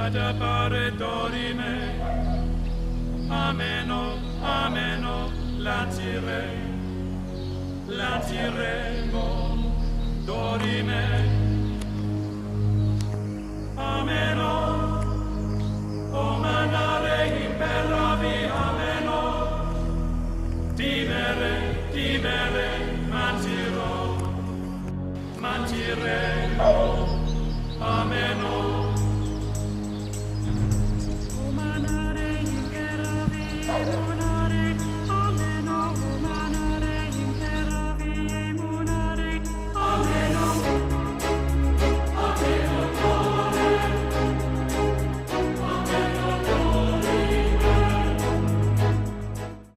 ad appare dorime. Ameno, ameno, lanciremo, dorime. Ameno, o manare imperavi, ameno. Timere, mantiremo, ameno.